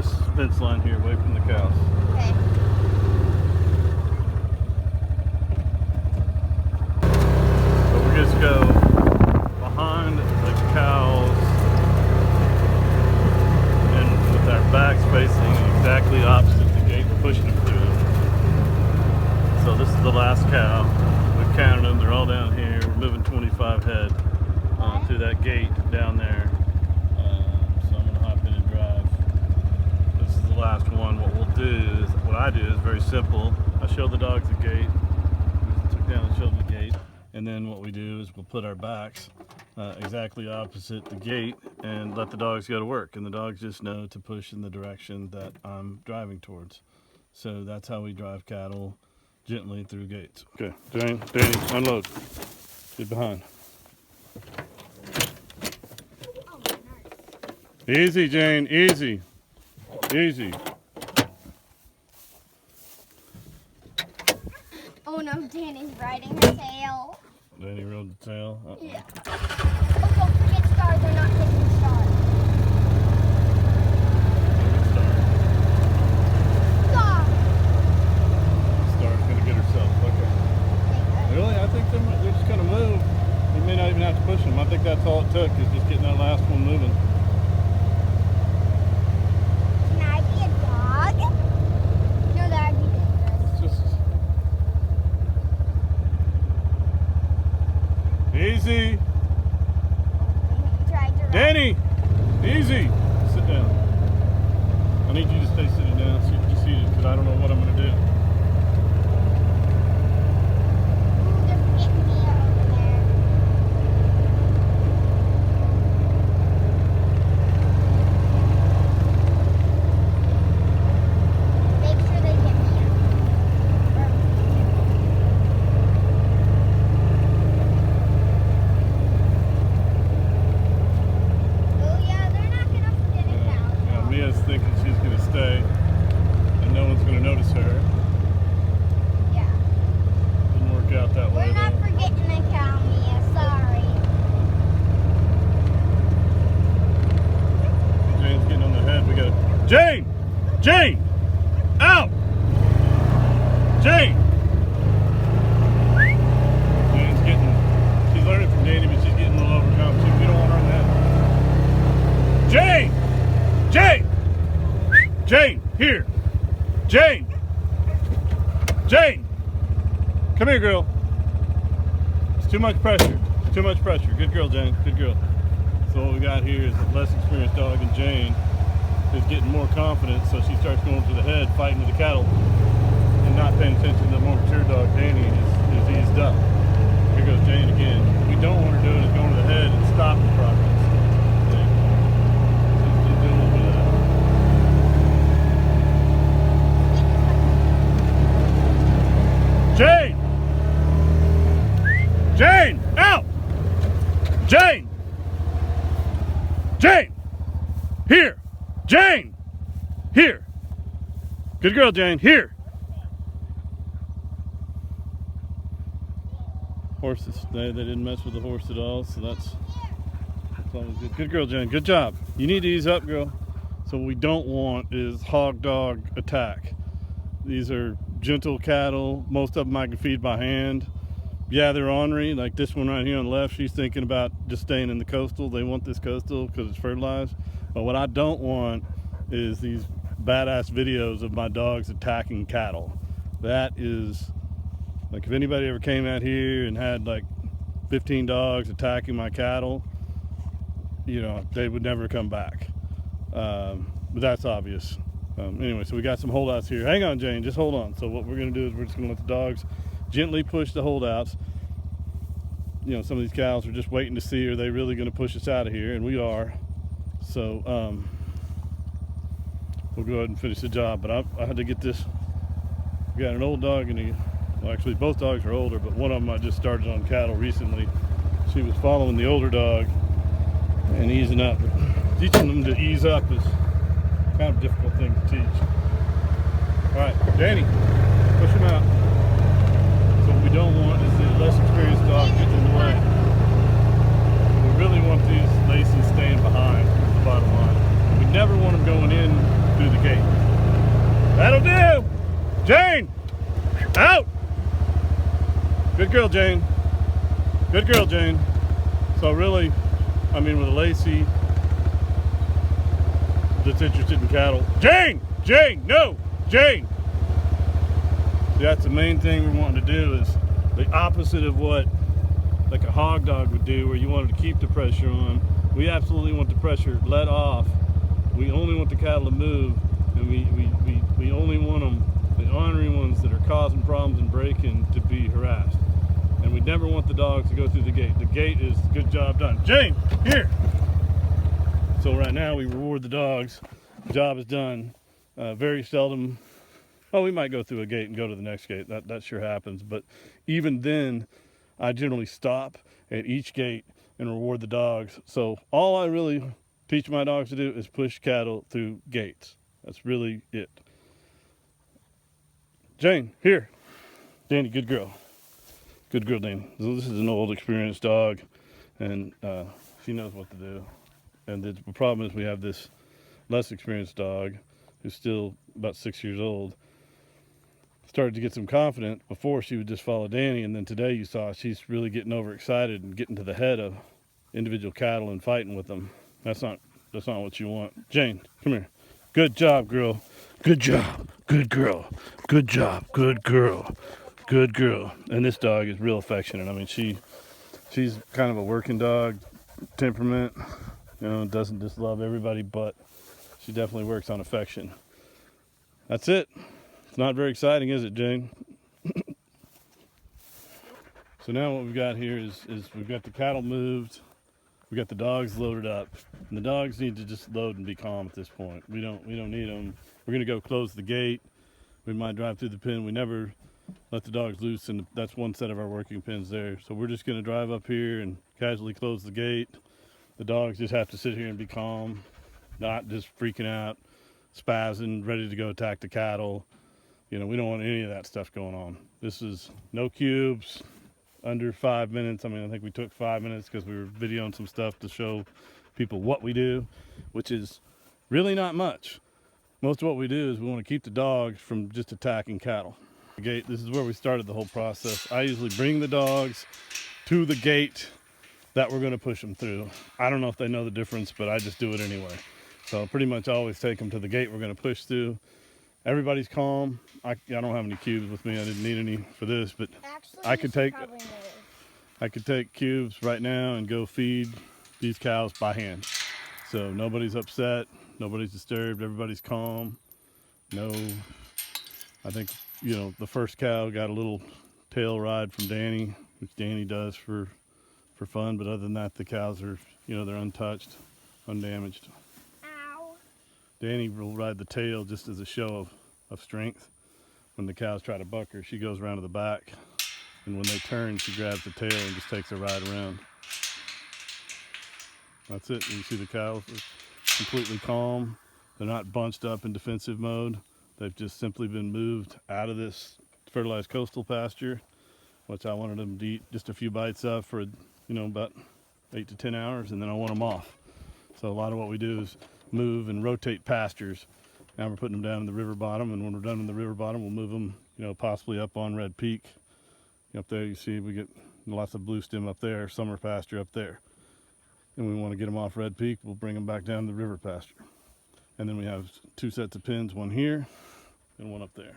this fence line here, away from the cows. Okay. So we just go behind the cows and with our backs facing exactly opposite the gate, pushing them through. So this is the last cow. We've counted them, they're all down here. We're moving 25 head through that gate down there. So I'm gonna hop in and drive. This is the last one. What I do is very simple. I show the dogs the gate. We took down and showed them the gate. And then what we do is we'll put our backs exactly opposite the gate and let the dogs go to work. And the dogs just know to push in the direction that I'm driving towards. So that's how we drive cattle gently through gates. Okay, Danny, unload. Get behind. Easy, Jane, easy. Easy. Oh no, Danny's riding her tail. Danny rode the tail. Yeah. Oh, don't forget stars, they're not getting stars. Stop. Star's gonna get herself. Okay. Really? I think they're just gonna move. You may not even have to push them. I think that's all it took, is just getting that last one moving. Can I be a dog? No, that'd be dangerous. It's just easy. Tried to ride. Danny, easy. Sit down. I need you to stay sitting down. See if you're seated, because I don't know what I'm gonna do. Ooh, they're getting me over there. Make sure they get me Oh yeah, they're not gonna forget it now. Yeah, Mia's thinking she's gonna stay, and no one's gonna notice her. Yeah. Didn't work out that way. We're not though. forgetting the cow, Mia. Sorry. Jane's getting on the head. We got Jane! Jane! Out! Jane! Jane's she's learning from Danny, but she's getting a little overcome too. We don't want her on that. Jane! Jane! Jane! Here! Jane! Jane! Come here, girl. It's too much pressure. It's too much pressure. Good girl, Jane. Good girl. So what we got here is a less experienced dog, and Jane is getting more confident, so she starts going to the head, fighting with the cattle, and not paying attention to the more mature dog, Danny, is eased up. Here goes Jane again. What we don't want her doing is going to the head and stopping progress. She's doing a little bit of that. Jane! Jane! Out! Jane! Jane! Here! Jane! Here! Good girl, Jane. Here! Horses. They didn't mess with the horse at all, so that's always good. Good girl, Jane. Good job. You need to ease up, girl. So what we don't want is hog dog attack. These are gentle cattle. Most of them I can feed by hand. Yeah, they're ornery. Like this one right here on the left, she's thinking about just staying in the coastal. They want this coastal because it's fertilized. But what I don't want is these badass videos of my dogs attacking cattle. That is, like, if anybody ever came out here and had like 15 dogs attacking my cattle, you know, they would never come back. But that's obvious. Anyway, so we got some holdouts here. Hang on, Jane, just hold on. So what we're gonna do is we're just gonna let the dogs gently push the holdouts. You know, some of these cows are just waiting to see, are they really gonna push us out of here? And we are. So we'll go ahead and finish the job. But I had to get this. We got an old dog, and well, actually both dogs are older, but one of them I just started on cattle recently. She was following the older dog and easing up. Teaching them to ease up is kind of a difficult thing to teach. All right, Danny, push him out. So what we don't want is the less experienced dog getting in the way. We really want these laces staying behind, is the bottom line. We never want them going in through the Good girl, Jane. Good girl, Jane. So really, I mean, with a Lacey that's interested in cattle. Jane! Jane! No! Jane! That's the main thing we're wanting to do, is the opposite of what like a hog dog would do, where you wanted to keep the pressure on. We absolutely want the pressure let off. We only want the cattle to move, and we only want them, the ornery ones that are causing problems and breaking, to be harassed. And we never want the dogs to go through the gate. The gate is good job done. Jane, here! So right now we reward the dogs. The job is done. Very seldom, well, we might go through a gate and go to the next gate. That sure happens. But even then, I generally stop at each gate and reward the dogs. So all I really teach my dogs to do is push cattle through gates. That's really it. Jane, here. Danny, good girl. Good girl, Danny. So this is an old, experienced dog, and she knows what to do. And the problem is we have this less experienced dog who's still about 6 years old. Started to get some confidence. Before, she would just follow Danny, and then today you saw she's really getting overexcited and getting to the head of individual cattle and fighting with them. That's not what you want. Jane, come here. Good job, girl. Good job. Good girl. Good job. Good girl. Good girl. And this dog is real affectionate. I mean, she's kind of a working dog temperament. You know, doesn't just love everybody, but she definitely works on affection. That's it. It's not very exciting, is it, Jane? So now what we've got here is we've got the cattle moved. We got the dogs loaded up. And the dogs need to just load and be calm at this point. We don't need them. We're gonna go close the gate. We might drive through the pen. We never let the dogs loose, and that's one set of our working pens there. So we're just gonna drive up here and casually close the gate. The dogs just have to sit here and be calm, not just freaking out, spazzing, ready to go attack the cattle. You know, we don't want any of that stuff going on. This is no cubes, under 5 minutes. I mean, I think we took 5 minutes because we were videoing some stuff to show people what we do, which is really not much. Most of what we do is we want to keep the dogs from just attacking cattle. The gate, this is where we started the whole process. I usually bring the dogs to the gate that we're going to push them through. I don't know if they know the difference, but I just do it anyway. So I pretty much always take them to the gate we're going to push through. Everybody's calm. I don't have any cubes with me. I didn't need any for this, but Actually, I could take cubes right now and go feed these cows by hand. So nobody's upset, nobody's disturbed, everybody's calm. No, I think, you know, the first cow got a little tail ride from Danny, which Danny does for fun, but other than that, the cows are, you know, they're untouched, undamaged. Ow. Danny will ride the tail just as a show of strength. When the cows try to buck her, she goes around to the back, and when they turn, she grabs the tail and just takes a ride around. That's it. You see the cows are completely calm. They're not bunched up in defensive mode. They've just simply been moved out of this fertilized coastal pasture, which I wanted them to eat just a few bites of for, you know, about 8 to 10 hours, and then I want them off. So a lot of what we do is move and rotate pastures. Now we're putting them down in the river bottom, and when we're done in the river bottom, we'll move them, you know, possibly up on Red Peak. Up there, you see we get lots of blue stem up there, summer pasture up there. And we want to get them off Red Peak, we'll bring them back down to the river pasture. And then we have 2 sets of pens, one here and one up there.